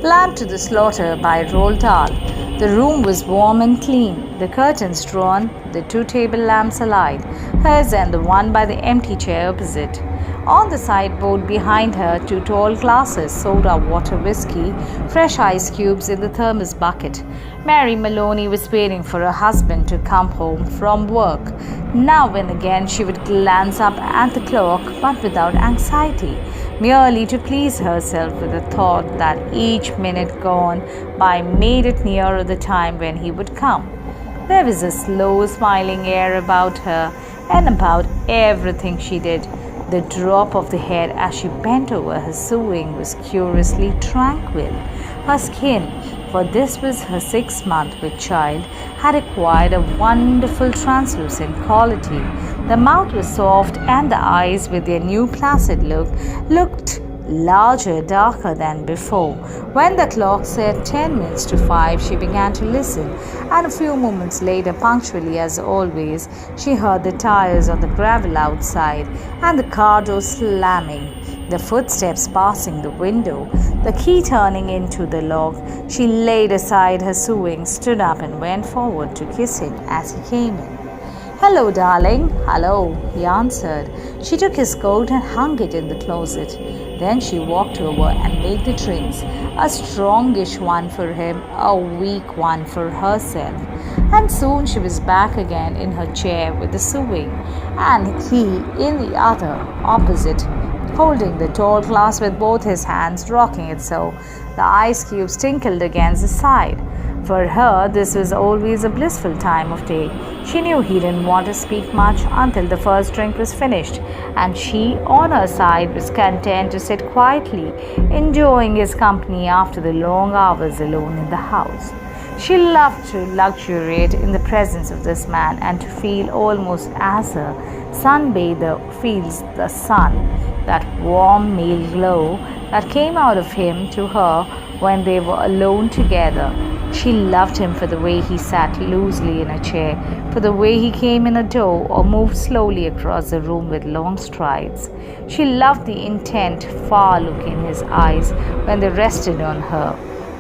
lamb to the slaughter by Roald Dahl. The room was warm and clean, the curtains drawn, the two table lamps alight, hers and the one by the empty chair opposite. On the sideboard behind her, two tall glasses, soda water whiskey, fresh ice cubes in the thermos bucket. Mary Maloney was waiting for her husband to come home from work. Now and again she would glance up at the clock, but without anxiety, merely to please herself with the thought that each minute gone by made it nearer the time when he would come. There was a slow, smiling air about her and about everything she did. The drop of the head as she bent over her sewing was curiously tranquil. Her skin, for this was her 6-month with child, had acquired a wonderful translucent quality. The mouth was soft and the eyes, with their new placid look, looked larger, darker than before. When the clock said 10 minutes to 5, she began to listen, and a few moments later, punctually as always, she heard the tires on the gravel outside and the car door slamming, the footsteps passing the window, the key turning into the lock. She laid aside her sewing, stood up and went forward to kiss him as he came in. "Hello, darling." "Hello," he answered. She took his coat and hung it in the closet. Then she walked over and made the drinks, a strongish one for him, a weak one for herself. And soon she was back again in her chair with the sewing, and he in the other, opposite, holding the tall glass with both his hands, rocking it so the ice cubes tinkled against the side. For her, this was always a blissful time of day. She knew he didn't want to speak much until the first drink was finished, and she, on her side, was content to sit quietly, enjoying his company after the long hours alone in the house. She loved to luxuriate in the presence of this man and to feel almost as a sunbather feels the sun, that warm male glow that came out of him to her when they were alone together. She loved him for the way he sat loosely in a chair, for the way he came in a door or moved slowly across the room with long strides. She loved the intent, far look in his eyes when they rested on her,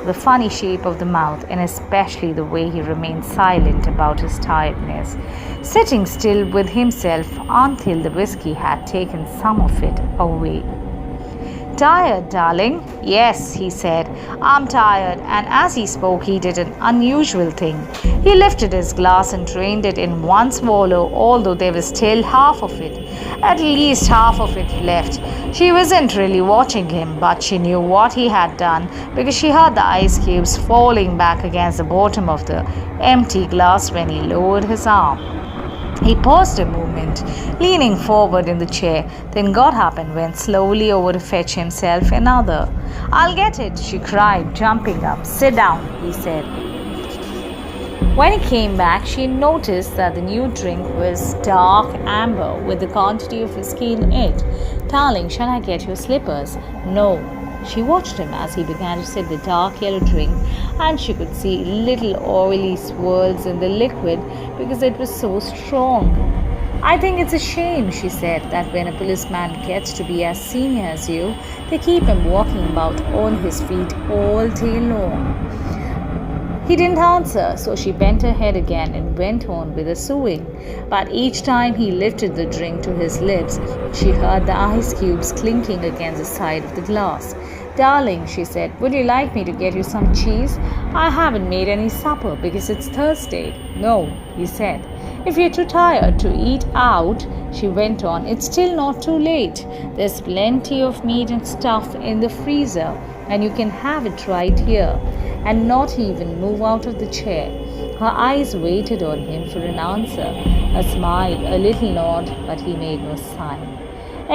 the funny shape of the mouth, and especially the way he remained silent about his tiredness, sitting still with himself until the whiskey had taken some of it away. "Tired, darling?" "Yes," he said, "I'm tired." And as he spoke, he did an unusual thing. He lifted his glass and drained it in one swallow, although there was still half of it, at least half of it left. She wasn't really watching him, but she knew what he had done because she heard the ice cubes falling back against the bottom of the empty glass when he lowered his arm. He paused a moment, leaning forward in the chair, then got up and went slowly over to fetch himself another. "I'll get it," she cried, jumping up. "Sit down," he said. When he came back, she noticed that the new drink was dark amber with a quantity of whiskey in it. "Darling, shall I get your slippers?" "No." She watched him as he began to sip the dark yellow drink, and she could see little oily swirls in the liquid because it was so strong. "I think it's a shame," she said, "that when a policeman gets to be as senior as you, they keep him walking about on his feet all day long." He didn't answer, so she bent her head again and went on with her sewing. But each time he lifted the drink to his lips, she heard the ice cubes clinking against the side of the glass. "Darling," she said, "would you like me to get you some cheese? I haven't made any supper because it's Thursday." "No," he said. "If you're too tired to eat out," she went on, "it's still not too late. There's plenty of meat and stuff in the freezer, and you can have it right here," and not even move out of the chair. Her eyes waited on him for an answer, a smile, a little nod, but he made no sign.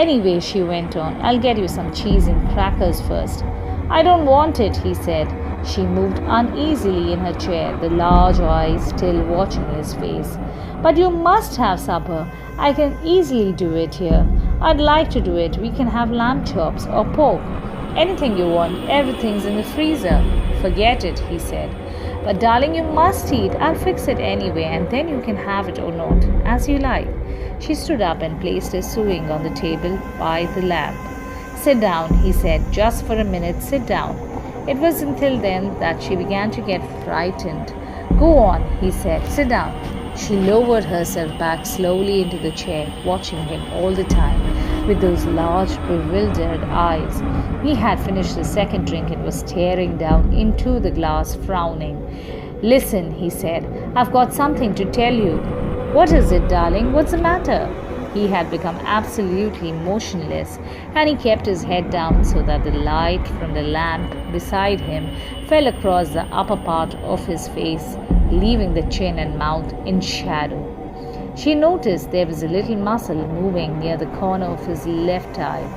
"Anyway," she went on, "I'll get you some cheese and crackers first." "I don't want it," he said. She moved uneasily in her chair, the large eyes still watching his face. "But you must have supper. I can easily do it here. I'd like to do it. We can have lamb chops or pork. Anything you want. Everything's in the freezer." "Forget it," he said. "But darling, you must eat. I'll fix it anyway, and then you can have it or not, as you like." She stood up and placed her sewing on the table by the lamp. "Sit down," he said. "Just for a minute, sit down. It was until then that she began to get frightened. Go on, he said. Sit down. She lowered herself back slowly into the chair, watching him all the time with those large, bewildered eyes. He had finished the second drink and was staring down into the glass, frowning. Listen, he said, I've got something to tell you. What is it, darling? What's the matter? He had become absolutely motionless, and he kept his head down so that the light from the lamp beside him fell across the upper part of his face, leaving the chin and mouth in shadow. She noticed there was a little muscle moving near the corner of his left eye.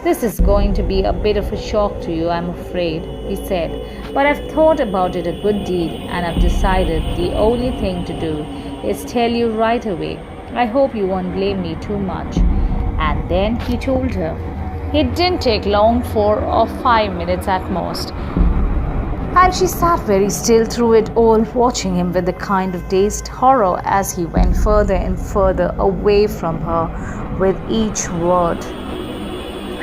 This is going to be a bit of a shock to you, I'm afraid, he said, but I've thought about it a good deal and I've decided the only thing to do is tell you right away. I hope you won't blame me too much. And then he told her. It didn't take long, 4 or 5 minutes at most. And she sat very still through it all, watching him with a kind of dazed horror as he went further and further away from her with each word.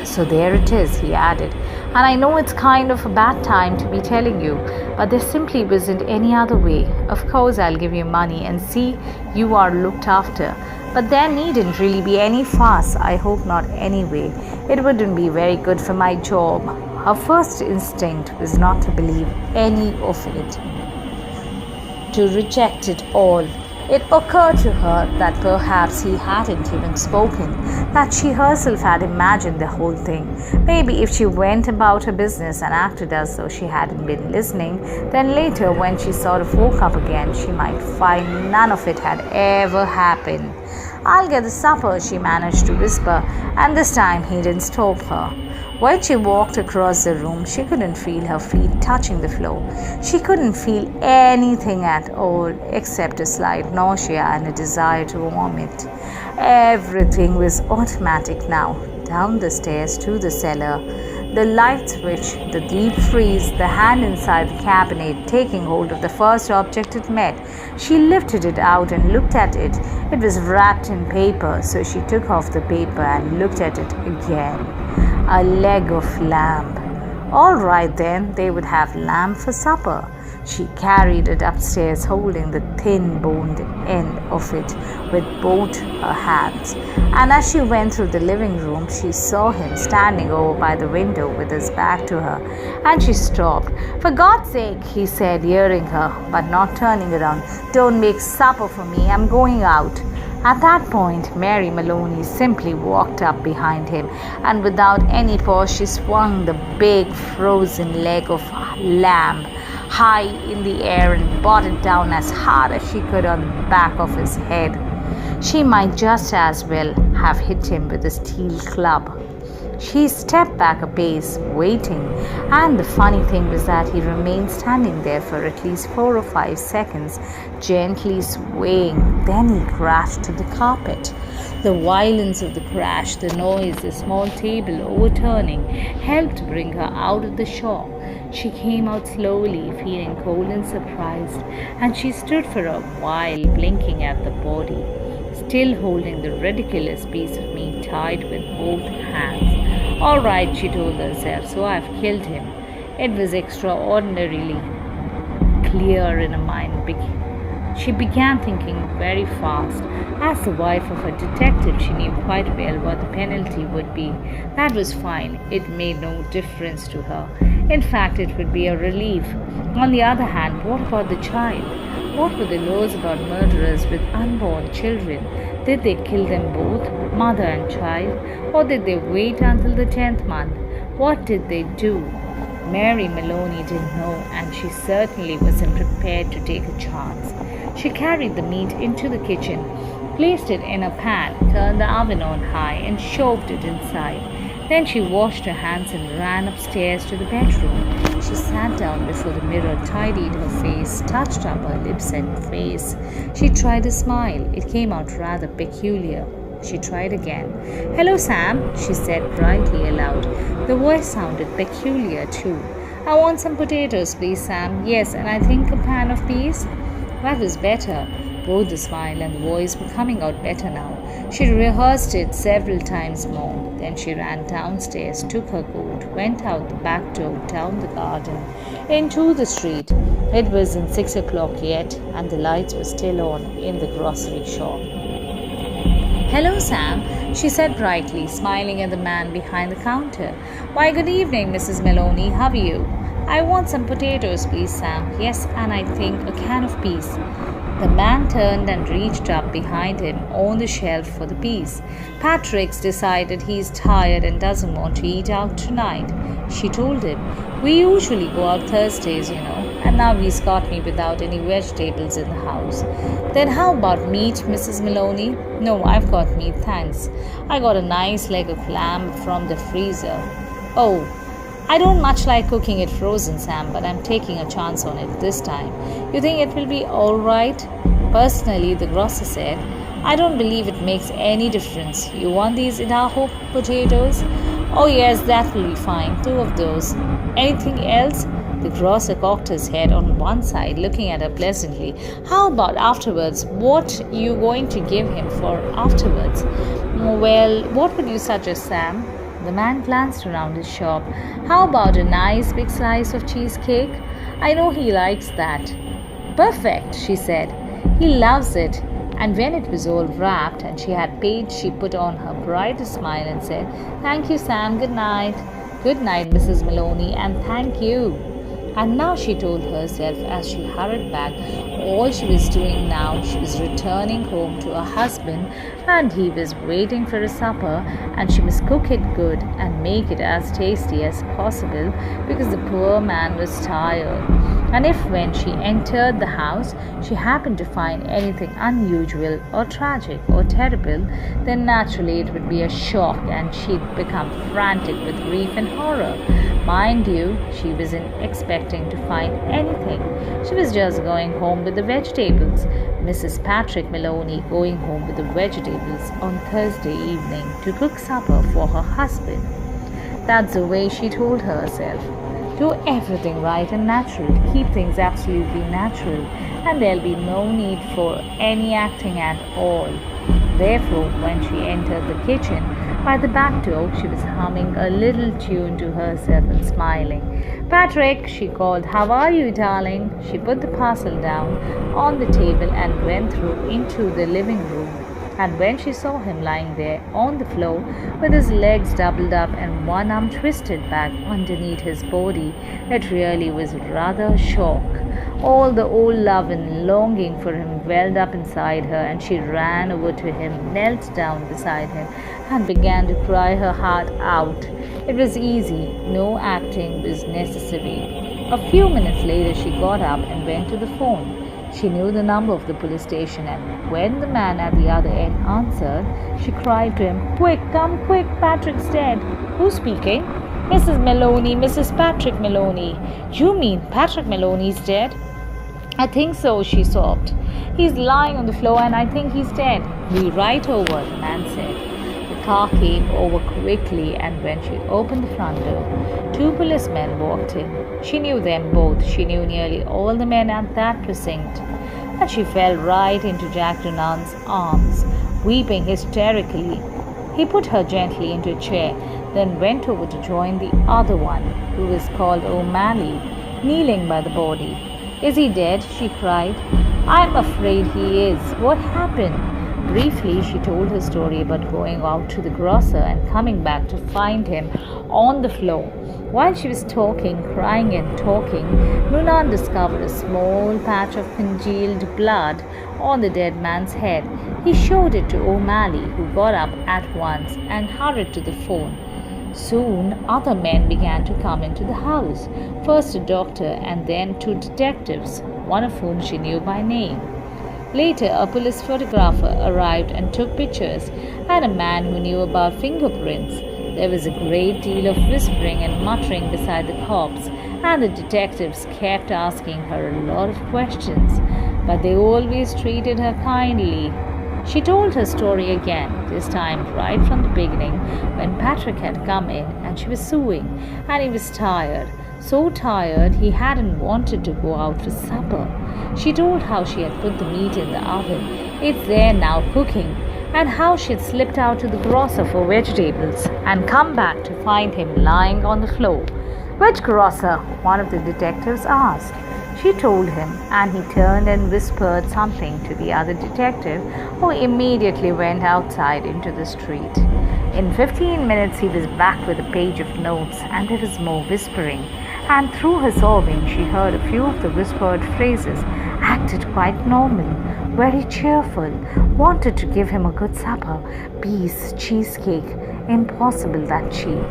So there it is, he added. And I know it's kind of a bad time to be telling you, but there simply wasn't any other way. Of course, I'll give you money and see you are looked after. But there needn't really be any fuss. I hope not anyway. It wouldn't be very good for my job. Her first instinct was not to believe any of it, to reject it all. It occurred to her that perhaps he hadn't even spoken, that she herself had imagined the whole thing. Maybe if she went about her business and acted as though she hadn't been listening, then later when she sort of woke up again, she might find none of it had ever happened. I'll get the supper, she managed to whisper, and this time he didn't stop her. When she walked across the room, she couldn't feel her feet touching the floor. She couldn't feel anything at all except a slight nausea and a desire to vomit. Everything was automatic now. Down the stairs to the cellar, the light switch, the deep freeze, the hand inside the cabinet taking hold of the first object it met. She lifted it out and looked at it. It was wrapped in paper, so she took off the paper and looked at it again. A leg of lamb. All right then, they would have lamb for supper. She carried it upstairs, holding the thin boned end of it with both her hands. And as she went through the living room, she saw him standing over by the window with his back to her. And she stopped. For God's sake, he said, hearing her, but not turning around, don't make supper for me, I'm going out. At that point, Mary Maloney simply walked up behind him, and without any pause, she swung the big frozen leg of lamb high in the air and brought it down as hard as she could on the back of his head. She might just as well have hit him with a steel club. She stepped back a pace, waiting, and the funny thing was that he remained standing there for at least 4 or 5 seconds, gently swaying. Then he crashed to the carpet. The violence of the crash, the noise, the small table overturning, helped bring her out of the shock. She came out slowly, feeling cold and surprised, and she stood for a while, blinking at the body, still holding the ridiculous piece of meat tied with both hands. All right, she told herself, so I've killed him. It was extraordinarily clear in her mind. She began thinking very fast. As the wife of a detective, she knew quite well what the penalty would be. That was fine. It made no difference to her. In fact, it would be a relief. On the other hand, what about the child? What were the laws about murderers with unborn children? Did they kill them both, mother and child, or did they wait until the 10th month? What did they do? Mary Maloney didn't know, and she certainly wasn't prepared to take a chance. She carried the meat into the kitchen, placed it in a pan, turned the oven on high, and shoved it inside. Then she washed her hands and ran upstairs to the bedroom. She sat down before the mirror, tidied her face, touched up her lips and face. She tried a smile. It came out rather peculiar. She tried again. Hello, Sam, she said brightly aloud. The voice sounded peculiar too. I want some potatoes, please, Sam. Yes, and I think a pan of peas. That was better. Both the smile and the voice were coming out better now. She rehearsed it several times more. Then she ran downstairs, took her coat, went out the back door, down the garden, into the street. It wasn't 6 o'clock yet, and the lights were still on in the grocery shop. "Hello, Sam," she said brightly, smiling at the man behind the counter. "Why, good evening, Mrs. Maloney. How are you?" "I want some potatoes, please, Sam." "Yes, and I think a can of peas." The man turned and reached up behind him on the shelf for the peas. "Patrick's decided he's tired and doesn't want to eat out tonight," she told him. "We usually go out Thursdays, and now he's got me without any vegetables in the house." "Then how about meat, Mrs. Maloney?" "No, I've got meat, thanks. I got a nice leg of lamb from the freezer." "Oh, I don't much like cooking it frozen, Sam, but I'm taking a chance on it this time." "You think it will be all right?" "Personally," the grocer said, "I don't believe it makes any difference. You want these Idaho potatoes?" "Oh, yes, that will be fine. 2 of those." "Anything else?" The grocer cocked his head on one side, looking at her pleasantly. "How about afterwards? What you going to give him for afterwards?" "Well, what would you suggest, Sam?" The man glanced around his shop. "How about a nice big slice of cheesecake? I know he likes that." "Perfect," she said. "He loves it." And when it was all wrapped and she had paid, she put on her brightest smile and said, "Thank you, Sam. Good night." "Good night, Mrs. Maloney, and thank you." And now she told herself as she hurried back, all she was doing now, she was returning home to her husband, and he was waiting for a supper, and she must cook it good and make it as tasty as possible because the poor man was tired. And if when she entered the house she happened to find anything unusual or tragic or terrible, then naturally it would be a shock and she'd become frantic with grief and horror. Mind you, she wasn't expecting to find anything. She was just going home with the vegetables. Mrs. Patrick Maloney going home with the vegetables on Thursday evening to cook supper for her husband. That's the way she told herself. Do everything right and natural. Keep things absolutely natural, and there'll be no need for any acting at all. Therefore, when she entered the kitchen, by the back door, she was humming a little tune to herself and smiling. "Patrick," she called, "how are you, darling?" She put the parcel down on the table and went through into the living room. And when she saw him lying there on the floor with his legs doubled up and one arm twisted back underneath his body, it really was rather a shock. All the old love and longing for him welled up inside her, and she ran over to him, knelt down beside him, and began to cry her heart out. It was easy, no acting was necessary. A few minutes later, she got up and went to the phone. She knew the number of the police station, and when the man at the other end answered, she cried to him, "Quick, come quick, Patrick's dead." "Who's speaking?" "Mrs. Maloney, Mrs. Patrick Maloney." "You mean Patrick Maloney's dead?" "I think so," she sobbed. "He's lying on the floor and I think he's dead." "Be right over," the man said. The car came over quickly, and when she opened the front door, 2 policemen walked in. She knew them both. She knew nearly all the men at that precinct. And she fell right into Jack Dunan's arms, weeping hysterically. He put her gently into a chair, then went over to join the other one, who was called O'Malley, kneeling by the body. "Is he dead?" she cried. "I'm afraid he is. What happened?" Briefly, she told her story about going out to the grocer and coming back to find him on the floor. While she was talking, crying and talking, Nunan discovered a small patch of congealed blood on the dead man's head. He showed it to O'Malley, who got up at once and hurried to the phone. Soon, other men began to come into the house, first a doctor and then 2 detectives, one of whom she knew by name. Later, a police photographer arrived and took pictures, and a man who knew about fingerprints. There was a great deal of whispering and muttering beside the corpse, and the detectives kept asking her a lot of questions, but they always treated her kindly. She told her story again, this time right from the beginning, when Patrick had come in and she was sewing, and he was tired. So tired he hadn't wanted to go out for supper. She told how she had put the meat in the oven. It's there now cooking. and how she'd slipped out to the grocer for vegetables and come back to find him lying on the floor. "Which grocer?" one of the detectives asked. She told him, and he turned and whispered something to the other detective, who immediately went outside into the street. In 15 minutes, he was back with a page of notes, and there was more whispering. And through her sobbing, she heard a few of the whispered phrases. Acted quite normal, very cheerful, wanted to give him a good supper, peas, cheesecake, impossible that cheap.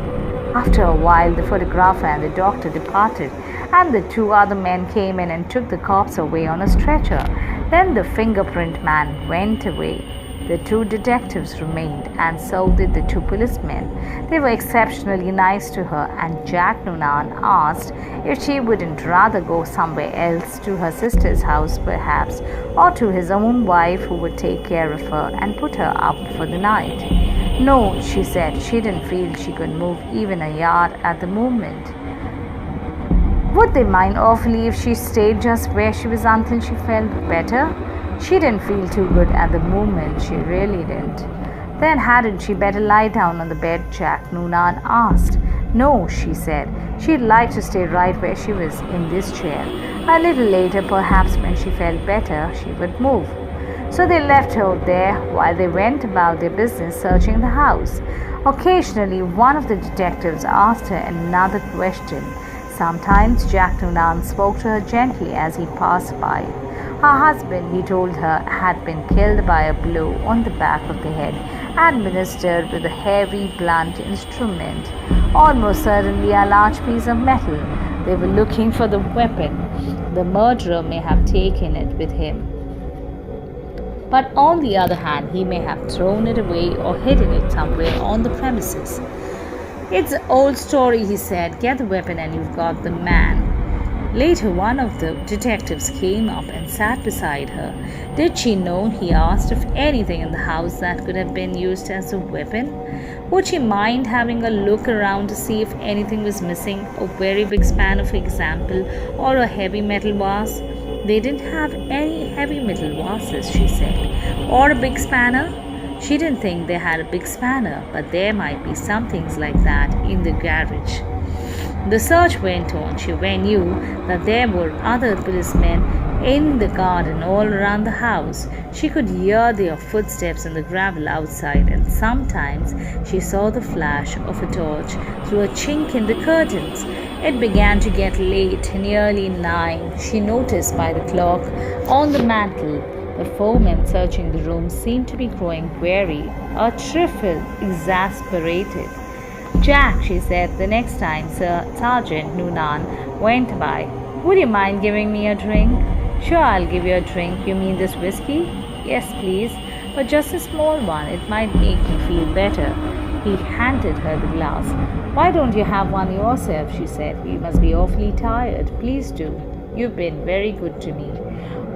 After a while, the photographer and the doctor departed, and the two other men came in and took the corpse away on a stretcher. Then the fingerprint man went away. The two detectives remained, and so did the two policemen. They were exceptionally nice to her, and Jack Noonan asked if she wouldn't rather go somewhere else, to her sister's house perhaps, or to his own wife, who would take care of her and put her up for the night. No, she said, she didn't feel she could move even a yard at the moment. Would they mind awfully if she stayed just where she was until she felt better? She didn't feel too good at the moment, she really didn't. Then hadn't she better lie down on the bed, Jack Noonan asked. No, she said. She'd like to stay right where she was, in this chair. A little later, perhaps when she felt better, she would move. So they left her there while they went about their business searching the house. Occasionally, one of the detectives asked her another question. Sometimes Jack Noonan spoke to her gently as he passed by. Her husband, he told her, had been killed by a blow on the back of the head, administered with a heavy, blunt instrument, almost certainly a large piece of metal. They were looking for the weapon. The murderer may have taken it with him. But on the other hand, he may have thrown it away or hidden it somewhere on the premises. It's an old story, he said. Get the weapon and you've got the man. Later, one of the detectives came up and sat beside her. Did she know, he asked, of anything in the house that could have been used as a weapon? Would she mind having a look around to see if anything was missing? A very big spanner, for example, or a heavy metal vase? They didn't have any heavy metal vases, she said. Or a big spanner? She didn't think they had a big spanner, but there might be some things like that in the garage. The search went on. She knew that there were other policemen in the garden all around the house. She could hear their footsteps in the gravel outside, and sometimes she saw the flash of a torch through a chink in the curtains. It began to get late, nearly 9. She noticed by the clock on the mantel. The four men searching the room seemed to be growing weary, a trifle exasperated. Jack, she said, the next time Sergeant Noonan went by, would you mind giving me a drink? Sure, I'll give you a drink. You mean this whiskey? Yes, please, but just a small one. It might make you feel better. He handed her the glass. Why don't you have one yourself? She said. You must be awfully tired. Please do. You've been very good to me.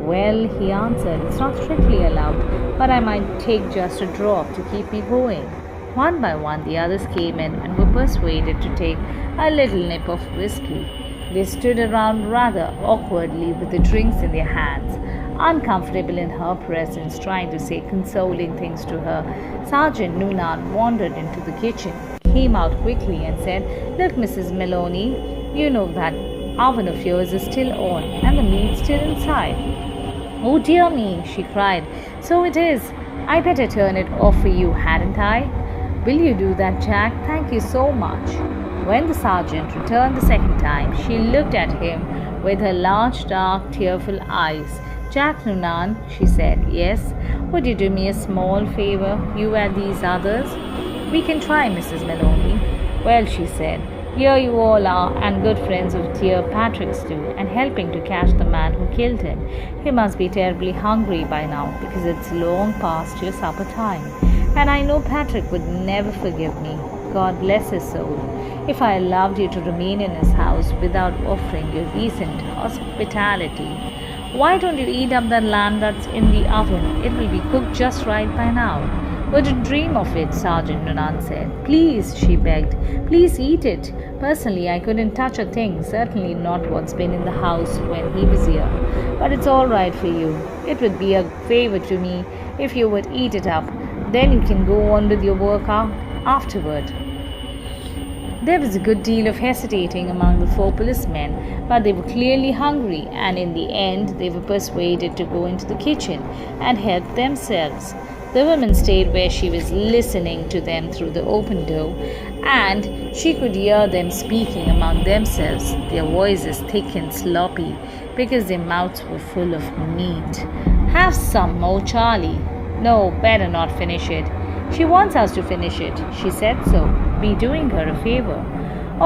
Well, he answered, it's not strictly allowed, but I might take just a drop to keep me going. One by one, the others came in and were persuaded to take a little nip of whiskey. They stood around rather awkwardly with the drinks in their hands, uncomfortable in her presence, trying to say consoling things to her. Sergeant Noonan wandered into the kitchen, came out quickly and said, Look, Mrs. Maloney, you know that oven of yours is still on and the meat's still inside. Oh dear me, she cried. So it is. I better turn it off for you, hadn't I? Will you do that, Jack? Thank you so much. When the sergeant returned the second time, she looked at him with her large, dark, tearful eyes. Jack Noonan, she said. Yes? Would you do me a small favor, you and these others? We can try, Mrs. Maloney. Well, she said, here you all are, and good friends of dear Patrick's too, and helping to catch the man who killed him. He must be terribly hungry by now, because it's long past your supper time. And I know Patrick would never forgive me, God bless his soul, if I allowed you to remain in his house without offering you decent hospitality. Why don't you eat up that lamb that's in the oven? It will be cooked just right by now. Wouldn't dream of it, Sergeant Noonan said. Please, she begged. Please eat it. Personally, I couldn't touch a thing, certainly not what's been in the house when he was here. But it's all right for you. It would be a favor to me if you would eat it up. Then you can go on with your work afterward. There was a good deal of hesitating among the four policemen, but they were clearly hungry, and in the end they were persuaded to go into the kitchen and help themselves. The woman stayed where she was listening to them through the open door, and she could hear them speaking among themselves, their voices thick and sloppy because their mouths were full of meat. "Have some more, Charlie." "No, better not finish it." "She wants us to finish it. She said so. Be doing her a favor."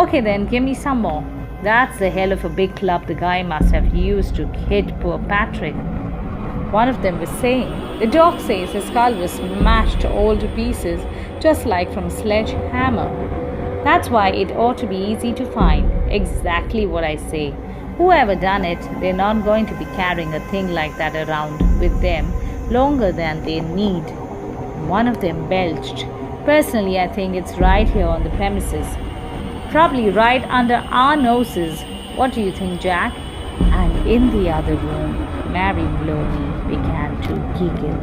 "Okay then, give me some more." "That's the hell of a big club the guy must have used to hit poor Patrick," one of them was saying. "The doc says his skull was smashed all to pieces, just like from a sledgehammer. That's why it ought to be easy to find." "Exactly what I say. Whoever done it, they're not going to be carrying a thing like that around with them longer than they need." One of them belched. "Personally, I think it's right here on the premises. Probably right under our noses. What do you think, Jack?" And in the other room, Mary Maloney began to giggle.